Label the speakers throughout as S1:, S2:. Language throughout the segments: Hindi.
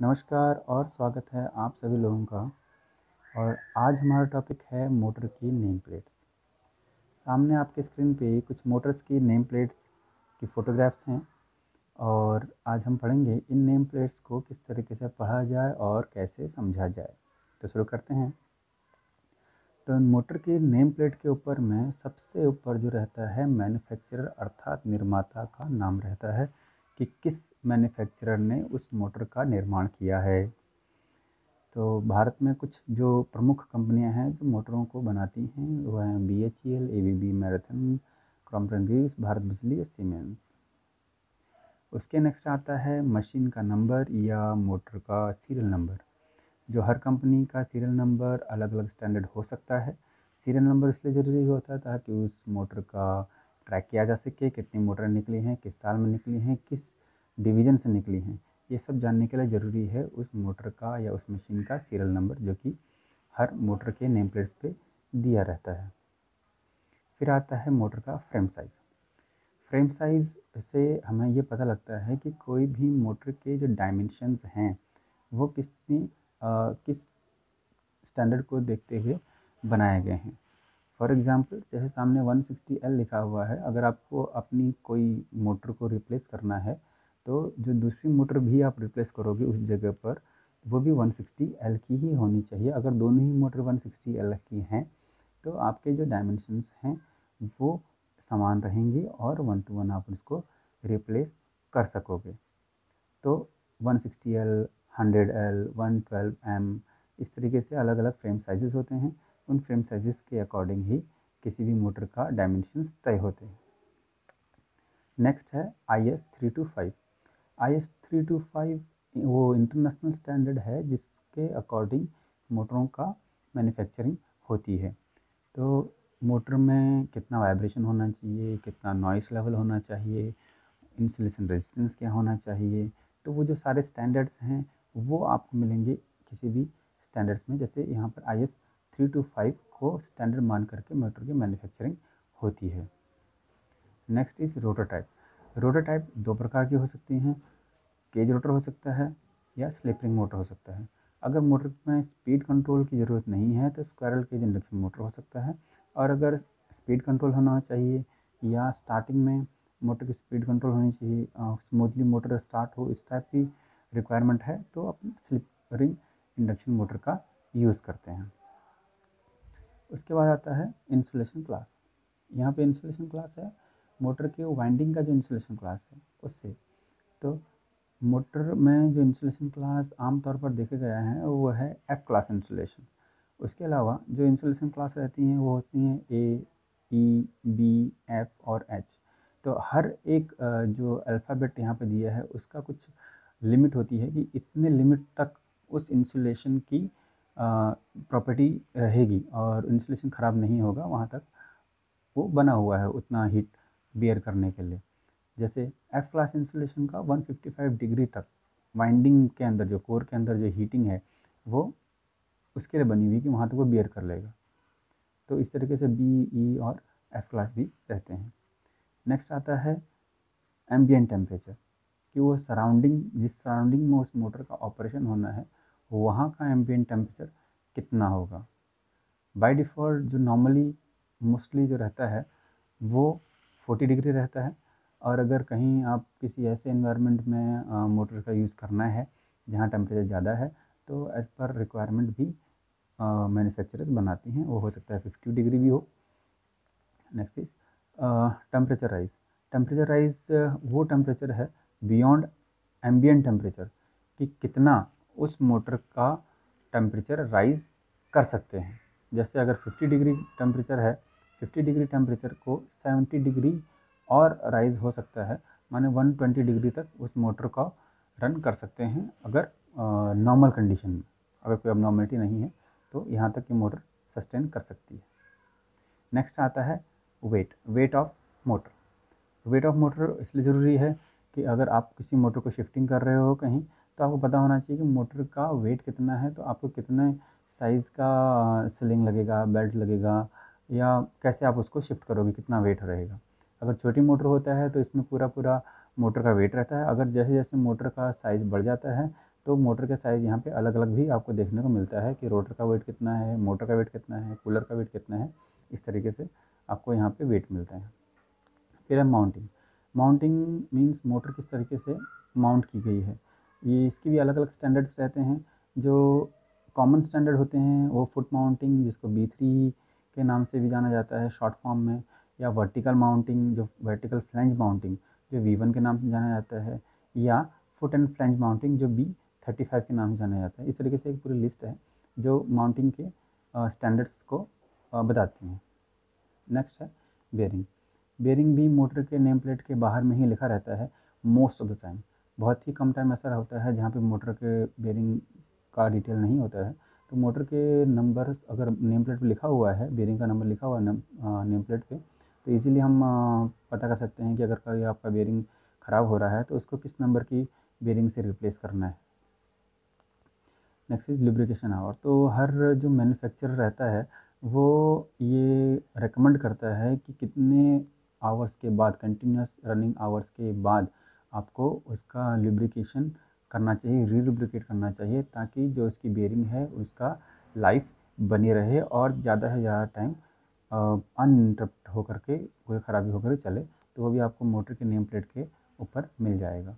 S1: नमस्कार और स्वागत है आप सभी लोगों का। और आज हमारा टॉपिक है मोटर की नेम प्लेट्स। सामने आपके स्क्रीन पे कुछ मोटर्स की नेम प्लेट्स की फ़ोटोग्राफ्स हैं और आज हम पढ़ेंगे इन नेम प्लेट्स को किस तरीके से पढ़ा जाए और कैसे समझा जाए। तो शुरू करते हैं। तो मोटर की नेम प्लेट के ऊपर में सबसे ऊपर जो रहता है मैन्युफैक्चरर अर्थात निर्माता का नाम रहता है कि किस मैन्युफैक्चरर ने उस मोटर का निर्माण किया है। तो भारत में कुछ जो प्रमुख कंपनियां हैं जो मोटरों को बनाती हैं वह हैं BHEL, ABB, marathon, Crompton Greaves, Bharat बिजली और सीमेंस। उसके नेक्स्ट आता है मशीन का नंबर या मोटर का सीरियल नंबर। जो हर कंपनी का सीरियल नंबर अलग अलग स्टैंडर्ड हो सकता है। सीरियल नंबर इसलिए ज़रूरी होता है ताकि उस मोटर का ट्रैक किया जा सके, कितनी मोटर निकली हैं, किस साल में निकली हैं, किस डिवीज़न से निकली हैं। ये सब जानने के लिए ज़रूरी है उस मोटर का या उस मशीन का सीरियल नंबर जो कि हर मोटर के नेम प्लेट्स पे दिया रहता है। फिर आता है मोटर का फ्रेम साइज़। फ्रेम साइज़ से हमें ये पता लगता है कि कोई भी मोटर के जो डायमेंशंस हैं वो किस स्टैंडर्ड को देखते हुए बनाए गए हैं। फॉर एग्ज़ाम्पल जैसे सामने 160L लिखा हुआ है, अगर आपको अपनी कोई मोटर को रिप्लेस करना है तो जो दूसरी मोटर भी आप रिप्लेस करोगे उस जगह पर वो भी 160L की ही होनी चाहिए। अगर दोनों ही मोटर 160L की हैं तो आपके जो डायमेंशंस हैं वो समान रहेंगे और 1 to 1 आप उसको रिप्लेस कर सकोगे। तो 160L, 100L, 112M इस तरीके से अलग अलग फ्रेम साइज़ेस होते हैं। उन फ्रेम साइज़ेस के अकॉर्डिंग ही किसी भी मोटर का डायमेंशंस तय होते हैं। नेक्स्ट है IS 325। IS 325 वो इंटरनेशनल स्टैंडर्ड है जिसके अकॉर्डिंग मोटरों का मैन्युफैक्चरिंग होती है। तो मोटर में कितना वाइब्रेशन होना चाहिए, कितना नॉइस लेवल होना चाहिए, इंसुलेशन रेजिस्टेंस क्या होना चाहिए, तो वो जो सारे स्टैंडर्ड्स हैं वो आपको मिलेंगे किसी भी स्टैंडर्ड्स में। जैसे यहाँ पर IS 325 को स्टैंडर्ड मान करके मोटर की मैन्युफैक्चरिंग होती है। Next is rotor type. Rotor type दो प्रकार की हो सकती हैं, केज रोटर हो सकता है या स्लिप रिंग मोटर हो सकता है। अगर मोटर में स्पीड कंट्रोल की ज़रूरत नहीं है तो स्क्वायरल केज इंडक्शन मोटर हो सकता है। और अगर स्पीड कंट्रोल होना चाहिए या स्टार्टिंग में मोटर की स्पीड कंट्रोल होनी चाहिए, स्मूथली मोटर स्टार्ट हो, इस टाइप की रिक्वायरमेंट है तो अपन स्लिप रिंग इंडक्शन मोटर का यूज़ करते हैं। उसके बाद आता है इंसुलेशन क्लास। यहाँ पे इंसुलेशन क्लास है मोटर के वाइंडिंग का जो इंसुलेशन क्लास है उससे। तो मोटर में जो इंसुलेशन क्लास आमतौर पर देखा गया है वो है F क्लास इंसुलेशन। उसके अलावा जो इंसुलेशन क्लास रहती हैं वो होती हैं A, E, B, F और H। तो हर एक जो अल्फ़ाबेट यहाँ पे दिया है उसका कुछ लिमिट होती है कि इतने लिमिट तक उस इंसुलेशन की प्रॉपर्टी रहेगी और इंसुलेशन ख़राब नहीं होगा, वहाँ तक वो बना हुआ है उतना हीट बियर करने के लिए। जैसे F क्लास इंसुलेशन का 155 डिग्री तक वाइंडिंग के अंदर जो कोर के अंदर जो हीटिंग है वो उसके लिए बनी हुई कि वहाँ तक वो बियर कर लेगा। तो इस तरीके से B, E और F क्लास भी रहते हैं। नेक्स्ट आता है एम्बिएंट टेम्परेचर, कि वो जिस सराउंडिंग में उस मोटर का ऑपरेशन होना है वहाँ का एम्बिएंट टेम्परेचर कितना होगा। बाय डिफ़ॉल्ट जो नॉर्मली मोस्टली जो रहता है वो 40 डिग्री रहता है। और अगर कहीं आप किसी ऐसे एनवायरनमेंट में मोटर का यूज़ करना है जहाँ टेम्परेचर ज़्यादा है तो एज़ पर रिक्वायरमेंट भी मैन्युफैक्चरर्स बनाती हैं, वो हो सकता है 50 डिग्री भी हो। Next is temperature rise. Temperature rise वो टेम्परेचर है बियॉन्ड एम्बिएंट टेम्परेचर, कि कितना उस मोटर का टेम्परेचर राइज कर सकते हैं। जैसे अगर 50 डिग्री टेम्परेचर है, 50 डिग्री टेम्परेचर को 70 डिग्री और राइज हो सकता है, माने 120 डिग्री तक उस मोटर का रन कर सकते हैं अगर नॉर्मल कंडीशन में। अगर कोई अबनॉर्मलिटी नहीं है तो यहाँ तक कि मोटर सस्टेन कर सकती है। नेक्स्ट आता है weight of motor. Weight of motor इसलिए ज़रूरी है कि अगर आप किसी मोटर को शिफ्टिंग कर रहे हो कहीं तो आपको पता होना चाहिए कि मोटर का वेट कितना है, तो आपको कितने साइज़ का स्लिंग लगेगा, बेल्ट लगेगा, या कैसे आप उसको शिफ्ट करोगे, कितना वेट रहेगा। अगर छोटी मोटर होता है तो इसमें पूरा पूरा मोटर का वेट रहता है। अगर जैसे जैसे मोटर का साइज़ बढ़ जाता है तो मोटर के साइज़ यहाँ पे अलग अलग भी आपको देखने को मिलता है कि रोटर का वेट कितना है, मोटर का वेट कितना है, कूलर का वेट कितना है, इस तरीके से आपको यहाँ पे वेट मिलता है। फिर है माउंटिंग। माउंटिंग मीन्स मोटर किस तरीके से माउंट की गई है। ये इसकी भी अलग अलग स्टैंडर्ड्स रहते हैं। जो कॉमन स्टैंडर्ड होते हैं वो फुट माउंटिंग, जिसको B3 के नाम से भी जाना जाता है शॉर्ट फॉर्म में, या वर्टिकल माउंटिंग, जो वर्टिकल फ्लैंज माउंटिंग जो V1 के नाम से जाना जाता है, या फुट एंड फ्लैंज माउंटिंग जो B35 के नाम से जाना जाता है। इस तरीके से एक पूरी लिस्ट है जो माउंटिंग के स्टैंडर्ड्स को बताती हैं। नेक्स्ट है बेयरिंग। बेयरिंग भी मोटर के नेम प्लेट के बाहर में ही लिखा रहता है मोस्ट ऑफ द टाइम। बहुत ही कम टाइम ऐसा होता है जहाँ पे मोटर के बेयरिंग का डिटेल नहीं होता है। तो मोटर के नंबर्स अगर नेम प्लेट पे लिखा हुआ है, बेयरिंग का नंबर लिखा हुआ है नेम प्लेट पे, तो इजीली हम पता कर सकते हैं कि अगर कभी आपका बेयरिंग ख़राब हो रहा है तो उसको किस नंबर की बेयरिंग से रिप्लेस करना है। Next is lubrication hour. तो हर जो मैन्युफैक्चरर रहता है वो ये रेकमेंड करता है कि कितने आवर्स के बाद, कंटिन्यूस रनिंग आवर्स के बाद आपको उसका लुब्रिकेशन करना चाहिए, री करना चाहिए, ताकि जो उसकी बेयरिंग है उसका लाइफ बनी रहे और ज़्यादा से ज़्यादा टाइम अनइंटरप्ट होकर के, कोई ख़राबी होकर के चले। तो वो भी आपको मोटर के नेम प्लेट के ऊपर मिल जाएगा।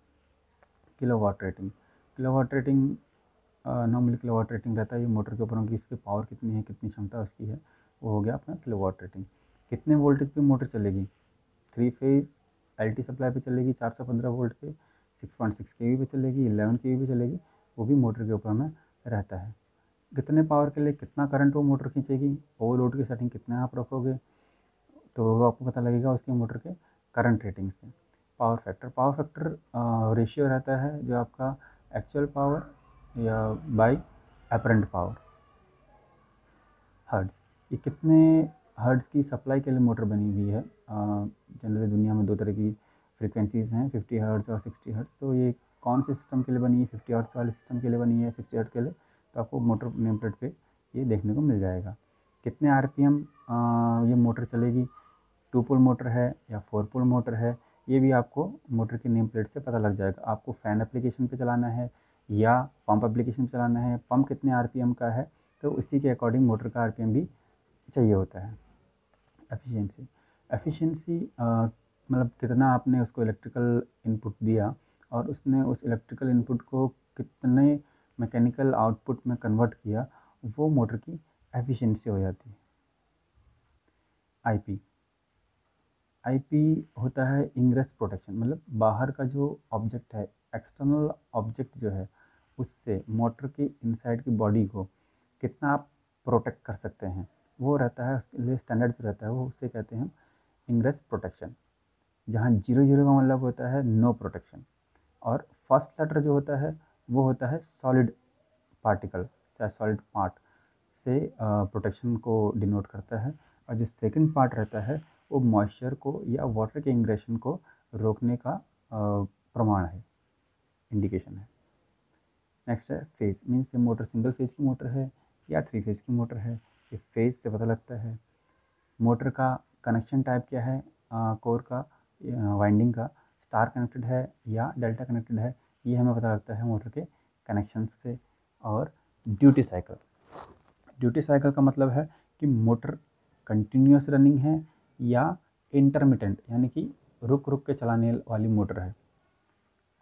S1: Kilowatt rating. Kilowatt rating normally kilowatt rating रहता है ये मोटर के ऊपर कि इसकी पावर कितनी है, कितनी क्षमता उसकी है, वो हो गया अपना किलोवाट रेटिंग। कितने वोल्टेज पे मोटर चलेगी, 3 फेज़ LT सप्लाई पे चलेगी 415 वोल्ट पे, 6.6 kV पे चलेगी, 11 kV पे चलेगी, वो भी मोटर के ऊपर में रहता है। कितने पावर के लिए कितना करंट वो मोटर खींचेगी, ओवरलोड की सेटिंग कितने आप रखोगे, तो वो आपको पता लगेगा उसके मोटर के करंट रेटिंग से। Power factor. Power factor ratio रहता है जो आपका एक्चुअल पावर या बाई अपरेंट पावर। हर्ट्ज़, ये कितने हर्ट्ज़ की सप्लाई के लिए मोटर बनी हुई है। जनरली दुनिया में दो तरह की फ्रीक्वेंसीज़ हैं, 50 हर्ट्ज़ और 60 हर्ट्ज़। तो ये कौन से सिस्टम के लिए बनी है, 50 हर्ट्ज़ वाले सिस्टम के लिए बनी है, 60 हर्ट्ज़ के लिए, तो आपको मोटर नेम प्लेट पे ये देखने को मिल जाएगा। कितने RPM ये मोटर चलेगी, 2 पोल मोटर है या 4 पोल मोटर है, ये भी आपको मोटर की नेम प्लेट से पता लग जाएगा। आपको फ़ैन एप्लीकेशन पे चलाना है या पंप एप्लीकेशन पे चलाना है, पंप कितने RPM का है, तो उसी के अकॉर्डिंग मोटर का RPM भी चाहिए होता है। एफिशिएंसी। एफिशिएंसी मतलब कितना आपने उसको इलेक्ट्रिकल इनपुट दिया और उसने उस इलेक्ट्रिकल इनपुट को कितने मैकेनिकल आउटपुट में कन्वर्ट किया, वो मोटर की एफिशिएंसी हो जाती है। आईपी। आईपी होता है इंग्रेस प्रोटेक्शन, मतलब बाहर का जो ऑब्जेक्ट है, एक्सटर्नल ऑब्जेक्ट जो है, उससे मोटर की इनसाइड की बॉडी को कितना आप प्रोटेक्ट कर सकते हैं, वो रहता है। उसके लिए स्टैंडर्ड जो रहता है वो उससे कहते हैं इंग्रेस प्रोटेक्शन। जहाँ 0 का मतलब होता है नो प्रोटेक्शन, और फर्स्ट लेटर जो होता है वो होता है सॉलिड पार्टिकल या सॉलिड पार्ट से प्रोटेक्शन को डिनोट करता है, और जो सेकंड पार्ट रहता है वो मॉइस्चर को या वाटर के इंग्रेशन को रोकने का प्रमाण है, इंडिकेशन है। नेक्स्ट है फेज़। मीन्स ये मोटर सिंगल फेज़ की मोटर है या 3 फेज़ की मोटर है, ये फेज़ से पता लगता है। मोटर का कनेक्शन टाइप क्या है, कोर का, वाइंडिंग का, स्टार कनेक्टेड है या डेल्टा कनेक्टेड है, ये हमें पता लगता है मोटर के कनेक्शन से। और ड्यूटी साइकिल। ड्यूटी साइकिल का मतलब है कि मोटर कंटिन्यूस रनिंग है या इंटरमिटेंट, यानी कि रुक रुक के चलाने वाली मोटर है।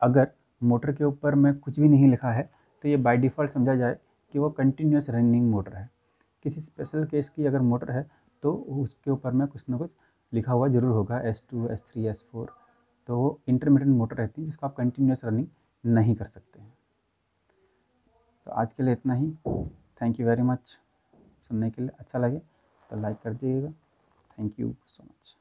S1: अगर मोटर के ऊपर में कुछ भी नहीं लिखा है तो ये बाय डिफ़ॉल्ट समझा जाए कि वो कंटिन्यूस रनिंग मोटर है। किसी स्पेशल केस की अगर मोटर है तो उसके ऊपर में कुछ ना कुछ लिखा हुआ ज़रूर होगा, S2, S3, S4, तो वो इंटरमिटेंट मोटर रहती है जिसको आप कंटिन्यूस रनिंग नहीं कर सकते हैं। तो आज के लिए इतना ही। Thank you very much. सुनने के लिए अच्छा लगे तो लाइक कर दीजिएगा। Thank you so much.